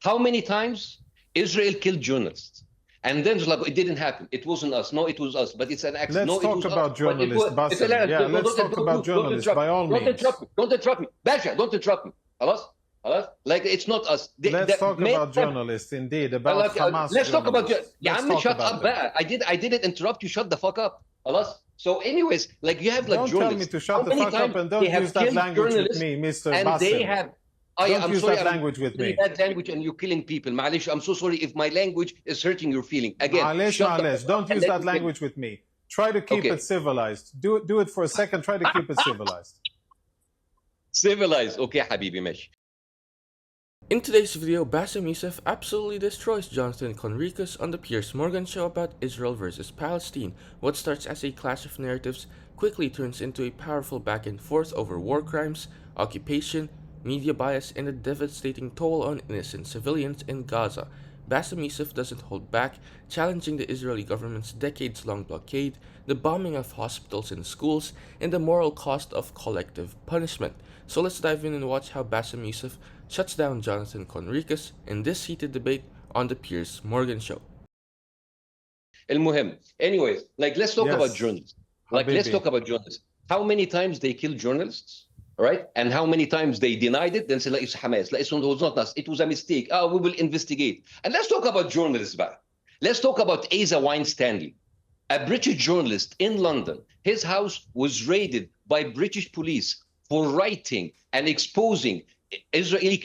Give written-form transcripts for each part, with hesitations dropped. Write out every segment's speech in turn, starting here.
How many times Israel killed journalists? And then it's like, it didn't happen. It wasn't us. No, it was us. But it's an accident. Let's no, talk it was about us. journalists, Bassem. Yeah, let's talk about journalists, by all means. Don't interrupt me. Don't interrupt me. Basha, don't interrupt me. Halas? Like, it's not us. Let's talk about journalists, indeed, about Hamas. Let's talk about journalists. shut up. I didn't interrupt you. Shut the fuck up. Halas? So anyways, like, you have like don't journalists. Don't tell me to shut the fuck up, and don't use that language with me, Mr. Bassem. They have... Don't use that language with me. That language, and you're killing people. Malish, I'm so sorry if my language is hurting your feeling. Again, Malish, don't use that language with me. Try to keep it civilized. Do it for a second. Try to keep it civilized. Civilized. Okay, Habibi, mesh. In today's video, Bassem Youssef absolutely destroys Jonathan Conricus on the Piers Morgan show about Israel versus Palestine. What starts as a clash of narratives quickly turns into a powerful back and forth over war crimes, occupation, media bias, and a devastating toll on innocent civilians in Gaza. Bassem Youssef doesn't hold back, challenging the Israeli government's decades-long blockade, the bombing of hospitals and schools, and the moral cost of collective punishment. So let's dive in and watch how Bassem Youssef shuts down Jonathan Conricus in this heated debate on the Piers Morgan show. Anyways, like, let's talk about journalists. Let's talk about journalists. How many times they kill journalists? Right? And how many times they denied it, then say, like, it's Hamas, like, it was not us, it was a mistake. We will investigate. And let's talk about journalists back. Let's talk about Asa Winstanley, a British journalist in London. His house was raided by British police for writing and exposing Israeli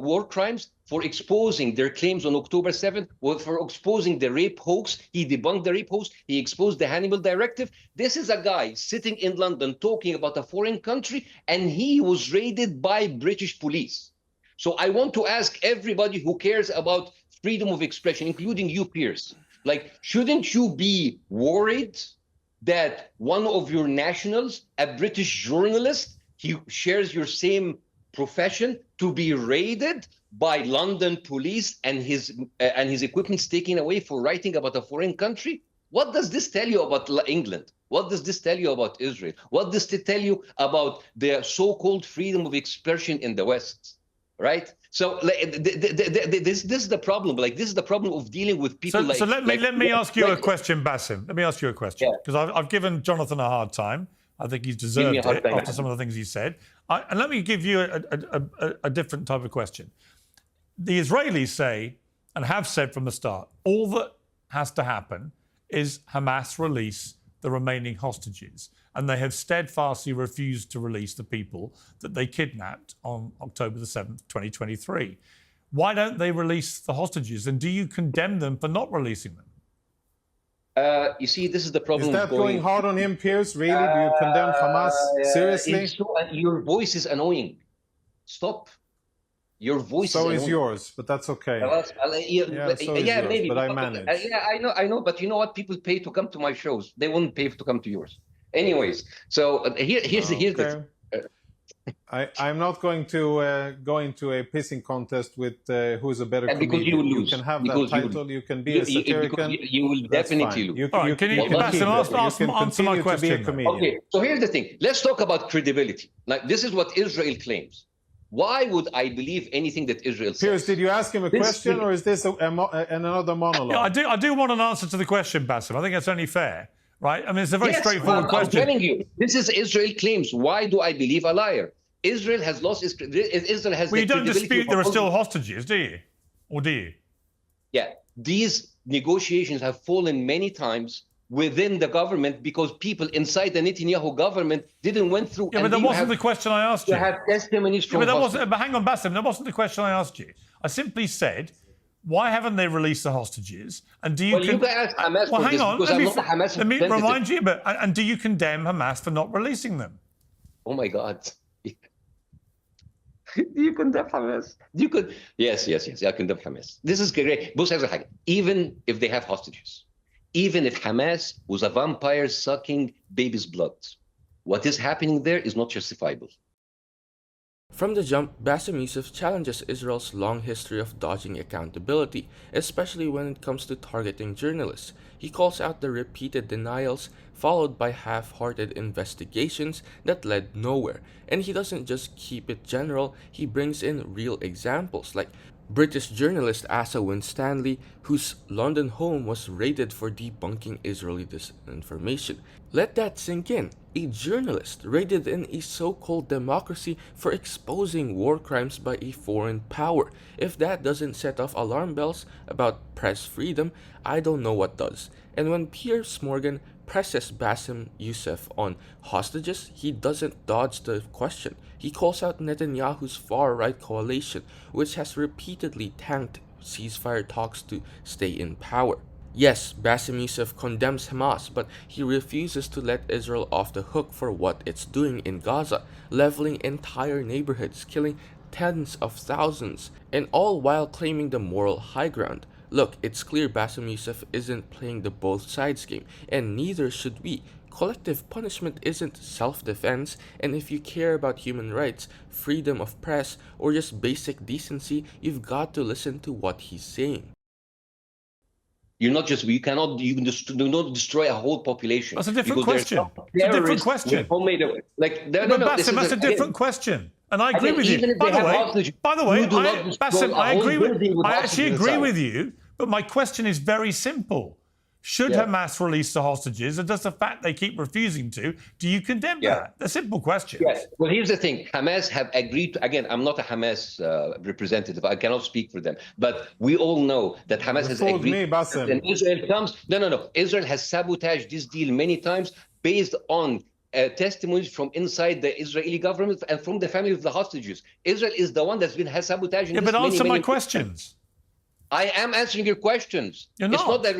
war crimes, for exposing their claims on October 7th, for exposing the rape hoax. He debunked the rape hoax. He exposed the Hannibal Directive. This is a guy sitting in London talking about a foreign country, and he was raided by British police. So I want to ask everybody who cares about freedom of expression, including you, Piers, like, shouldn't you be worried that one of your nationals, a British journalist, he shares your same profession, to be raided by London police and his equipment taken away for writing about a foreign country? What does this tell you about England? What does this tell you about Israel? What does it tell you about the so-called freedom of expression in the West? Right? So this is the problem. Like, this is the problem of dealing with people. So let me ask you a question, Bassem. Let me ask you a question, because I've given Jonathan a hard time. I think he's deserved it after some of the things he said. And let me give you a different type of question. The Israelis say, and have said from the start, all that has to happen is Hamas release the remaining hostages. And they have steadfastly refused to release the people that they kidnapped on October the 7th, 2023. Why don't they release the hostages? And do you condemn them for not releasing them? You see, this is the problem. Is that going hard on him, Piers? Really? Do you condemn Hamas? Seriously? Your voice is annoying. Stop. Your voice so is yours, but that's okay. Maybe. But I manage. I know. But you know what? People pay to come to my shows. They won't pay to come to yours. Anyways, so here's the... I'm not going to go into a pissing contest with who's a better comedian. Because you will lose. You can have that title. You can be a satirican. You will definitely lose. All right, can you answer my question? Okay, so here's the thing. Let's talk about credibility. Like, this is what Israel claims. Why would I believe anything that Israel says? Piers, did you ask him a question, or is this another monologue? Yeah, I do want an answer to the question, Bassem. I think that's only fair, right? I mean, it's a very straightforward question. I'm telling you, this is Israel claims. Why do I believe a liar? Israel has lost its... Israel has... Well, you don't dispute there are still hostages, do you? Or do you? Yeah. These negotiations have fallen many times within the government because people inside the Netanyahu government didn't went through... Yeah, but that wasn't the question I asked you. You have testimonies from... but hang on, Bassem, that wasn't the question I asked you. I simply said, why haven't they released the hostages? And do you... Well, you can ask Hamas well, hang on, let me remind you, and do you condemn Hamas for not releasing them? Oh, my God. You condemn Hamas. You could... Yes, I condemn Hamas. This is great. Even if they have hostages, even if Hamas was a vampire sucking baby's blood, what is happening there is not justifiable. From the jump, Bassem Youssef challenges Israel's long history of dodging accountability, especially when it comes to targeting journalists. He calls out the repeated denials, followed by half-hearted investigations that led nowhere. And he doesn't just keep it general, he brings in real examples, like British journalist Asa Winstanley, whose London home was raided for debunking Israeli disinformation. Let that sink in. A journalist raided in a so-called democracy for exposing war crimes by a foreign power. If that doesn't set off alarm bells about press freedom, I don't know what does. And when Piers Morgan presses Bassem Youssef on hostages, he doesn't dodge the question. He calls out Netanyahu's far-right coalition, which has repeatedly tanked ceasefire talks to stay in power. Yes, Bassem Youssef condemns Hamas, but he refuses to let Israel off the hook for what it's doing in Gaza, leveling entire neighborhoods, killing tens of thousands, and all while claiming the moral high ground. Look, it's clear Bassem Youssef isn't playing the both sides game, and neither should we. Collective punishment isn't self-defense, and if you care about human rights, freedom of press, or just basic decency, you've got to listen to what he's saying. You cannot do not destroy a whole population. That's a different question. It's a different question. Bassem, that's a different question. And I agree with you. By the way, Bassem, I actually agree with you, but my question is very simple. Should Hamas release the hostages, and does the fact they keep refusing to, do you condemn that? A simple question. Yes. Well, here's the thing. Hamas have agreed to, again, I'm not a Hamas representative. I cannot speak for them. But we all know that Hamas has agreed. And Israel comes. No. Israel has sabotaged this deal many times based on testimonies from inside the Israeli government and from the family of the hostages. Israel is the one that's been sabotaging this. But answer my questions. I am answering your questions. You're not. It's not that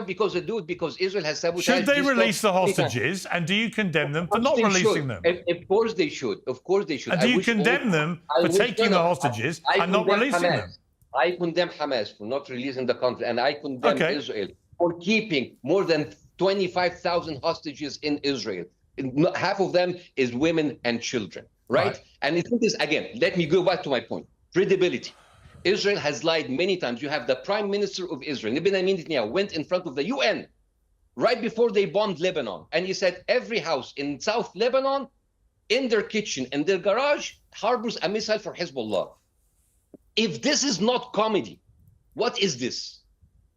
because Israel has sabotaged. Should they release the hostages, and do you condemn them for not releasing them? Of course they should. Of course they should. And do you condemn them for taking the hostages and not releasing them? I condemn Hamas for not releasing the country, and I condemn Israel for keeping more than 25,000 hostages in Israel. Half of them is women and children, right? And it is, again, let me go back to my point. Credibility. Israel has lied many times. You have the Prime Minister of Israel, Benjamin Netanyahu, went in front of the UN right before they bombed Lebanon. And he said every house in South Lebanon, in their kitchen, in their garage, harbors a missile for Hezbollah. If this is not comedy, what is this?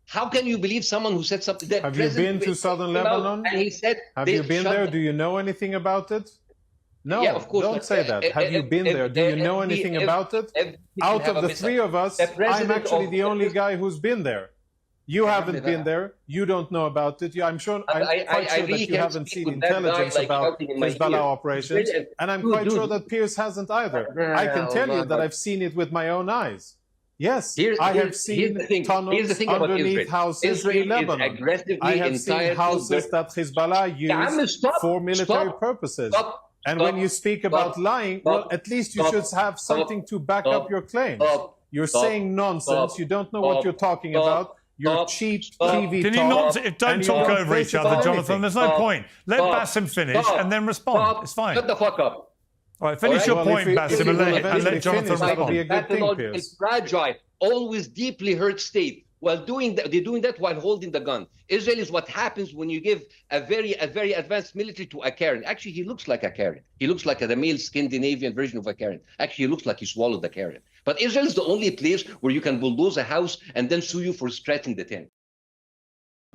How can you believe someone who said something? That have you been to southern Lebanon? And he said, have you been there? Do you know anything about it? No, of course, don't say that. Have you been there? Do you know anything about it? Out of the three of us, I'm actually the only guy who's been there. You haven't been there. You don't know about it. I'm quite sure that you haven't seen intelligence about Hezbollah operations. And I'm quite sure that Piers hasn't either. I can tell you that I've seen it with my own eyes. Yes, I have seen tunnels underneath houses in Lebanon. I have seen houses that Hezbollah used for military purposes. And when you speak about lying, well, at least you should have something to back up your claims. You're saying nonsense. You don't know what you're talking about. You're cheap TV Can you not? Don't talk over each other, Jonathan. There's no point. Let Bassem finish and then respond. It's fine. Shut the fuck up. All right, finish your point, Bassem, and let Jonathan respond. That's a fragile, always deeply hurt state. While doing that, they're doing that while holding the gun. Israel is what happens when you give a very advanced military to a Karen. Actually, he looks like a Karen. He looks like the male Scandinavian version of a Karen. Actually, he looks like he swallowed the Karen. But Israel is the only place where you can bulldoze a house and then sue you for scratching the tent.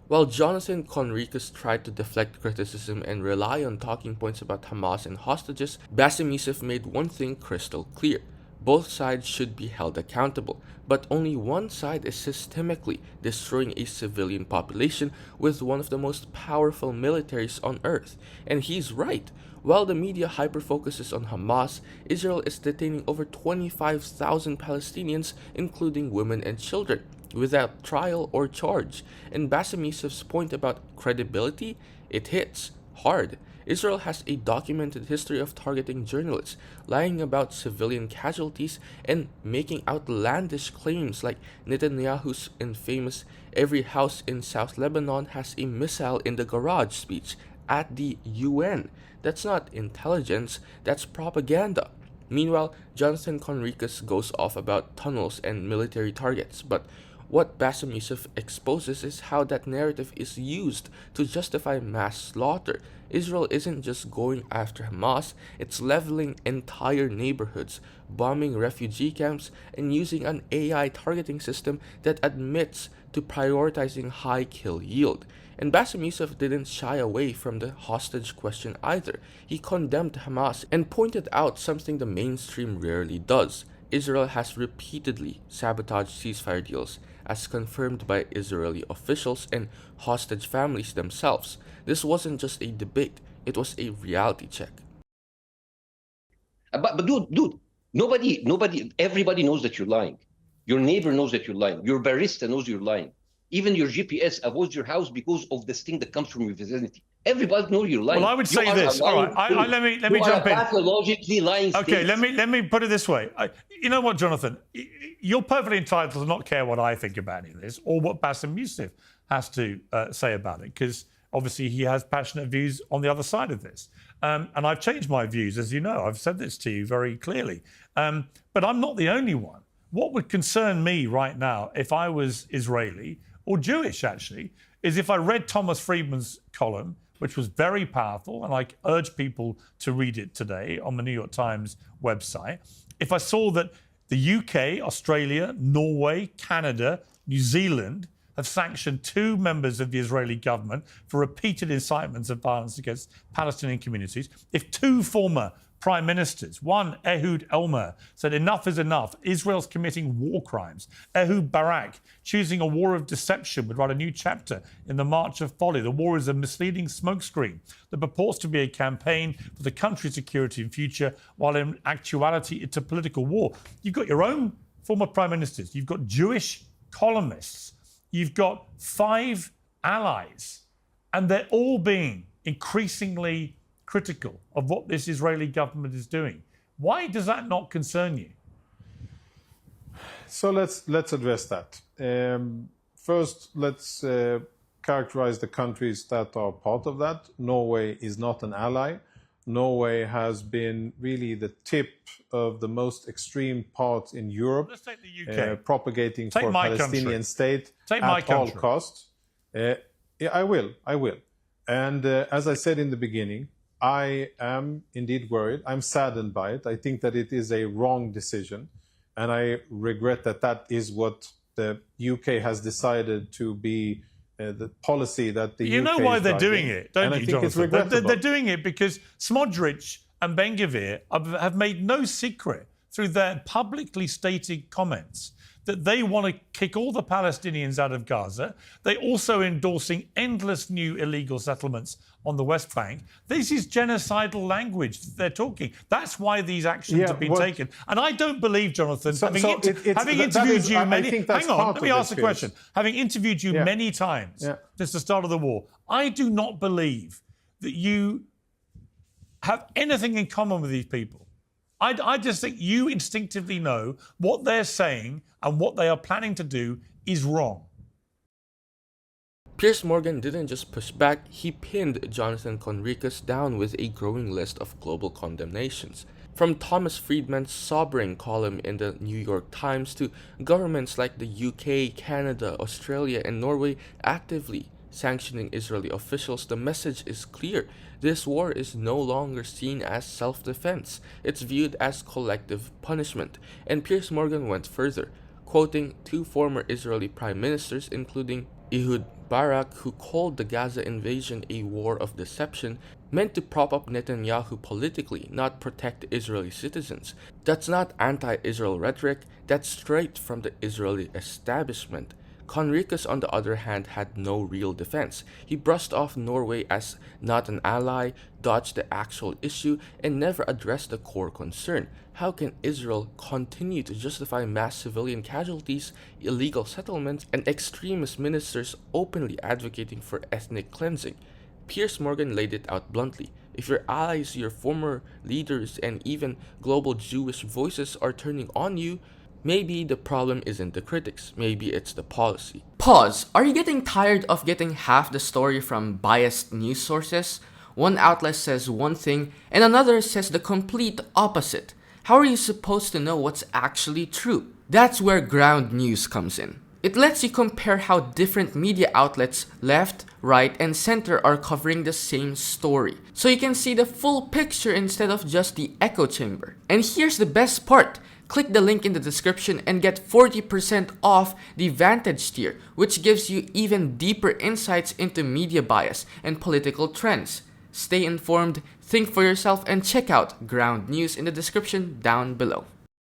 While Jonathan Conricus tried to deflect criticism and rely on talking points about Hamas and hostages, Bassem Youssef made one thing crystal clear. Both sides should be held accountable, but only one side is systemically destroying a civilian population with one of the most powerful militaries on earth. And he's right. While the media hyper-focuses on Hamas, Israel is detaining over 25,000 Palestinians, including women and children, without trial or charge. And Bassem Youssef's point about credibility, it hits hard. Israel has a documented history of targeting journalists, lying about civilian casualties, and making outlandish claims like Netanyahu's infamous "every house in South Lebanon has a missile in the garage" speech at the UN. That's not intelligence, that's propaganda. Meanwhile, Jonathan Conricus goes off about tunnels and military targets, but What Bassem Youssef exposes is how that narrative is used to justify mass slaughter. Israel isn't just going after Hamas, it's leveling entire neighborhoods, bombing refugee camps, and using an AI targeting system that admits to prioritizing high kill yield. And Bassem Youssef didn't shy away from the hostage question either. He condemned Hamas and pointed out something the mainstream rarely does. Israel has repeatedly sabotaged ceasefire deals, as confirmed by Israeli officials and hostage families themselves. This wasn't just a debate, it was a reality check. But dude, everybody knows that you're lying. Your neighbor knows that you're lying. Your barista knows you're lying. Even your GPS avoids your house because of the sting that comes from your vicinity. Everybody knows you're lying. Well, I would say this. All right, let me jump in. Pathologically lying. Okay, let me put it this way. You know what, Jonathan? You're perfectly entitled to not care what I think about any of this or what Bassem Youssef has to say about it, because obviously he has passionate views on the other side of this. And I've changed my views, as you know. I've said this to you very clearly. But I'm not the only one. What would concern me right now, if I was Israeli or Jewish, actually, is if I read Thomas Friedman's column, which was very powerful, and I urge people to read it today on the New York Times website. If I saw that the UK, Australia, Norway, Canada, New Zealand have sanctioned 2 members of the Israeli government for repeated incitements of violence against Palestinian communities, if 2 former prime ministers, one, Ehud Olmert, said enough is enough, Israel's committing war crimes. Ehud Barak, choosing a war of deception, would write a new chapter in the March of Folly. The war is a misleading smokescreen that purports to be a campaign for the country's security and future, while in actuality it's a political war. You've got your own former prime ministers, you've got Jewish columnists, you've got 5 allies, and they're all being increasingly critical of what this Israeli government is doing. Why does that not concern you? So let's address that. First, let's characterize the countries that are part of that. Norway is not an ally. Norway has been really the tip of the most extreme part in Europe. Let's take the UK. Propagating for a Palestinian state at all costs. I will. And as I said in the beginning, I am indeed worried. I'm saddened by it. I think that it is a wrong decision. And I regret that that is what the UK has decided to be the policy that the UK is You know why they're doing it, don't you, Jonathan? They're doing it because Smodrich and Ben-Gvir have made no secret through their publicly stated comments that they want to kick all the Palestinians out of Gaza. They're also endorsing endless new illegal settlements on the West Bank. This is genocidal language that they're talking. That's why these actions have been taken. And I don't believe, Jonathan, having interviewed you many... Hang on, let me ask the question. Having interviewed you many times since the start of the war, I do not believe that you have anything in common with these people. I just think you instinctively know what they're saying and what they are planning to do is wrong. Piers Morgan didn't just push back, he pinned Jonathan Conricus down with a growing list of global condemnations. From Thomas Friedman's sobering column in the New York Times to governments like the UK, Canada, Australia, and Norway actively sanctioning Israeli officials, the message is clear. This war is no longer seen as self-defense. It's viewed as collective punishment. And Piers Morgan went further, quoting 2 former Israeli prime ministers, including Ehud Barak, who called the Gaza invasion a war of deception, meant to prop up Netanyahu politically, not protect Israeli citizens. That's not anti-Israel rhetoric, that's straight from the Israeli establishment. Conricus, on the other hand, had no real defense. He brushed off Norway as not an ally, dodged the actual issue, and never addressed the core concern. How can Israel continue to justify mass civilian casualties, illegal settlements, and extremist ministers openly advocating for ethnic cleansing? Piers Morgan laid it out bluntly. If your allies, your former leaders, and even global Jewish voices are turning on you, maybe the problem isn't the critics, maybe it's the policy. Pause. Are you getting tired of getting half the story from biased news sources? One outlet says one thing and another says the complete opposite. How are you supposed to know what's actually true? That's where ground news comes in. It lets you compare how different media outlets, left, right, and center are covering the same story. So you can see the full picture instead of just the echo chamber. And here's the best part. Click the link in the description and get 40% off the Vantage tier, which gives you even deeper insights into media bias and political trends. Stay informed, think for yourself, and check out Ground News in the description down below.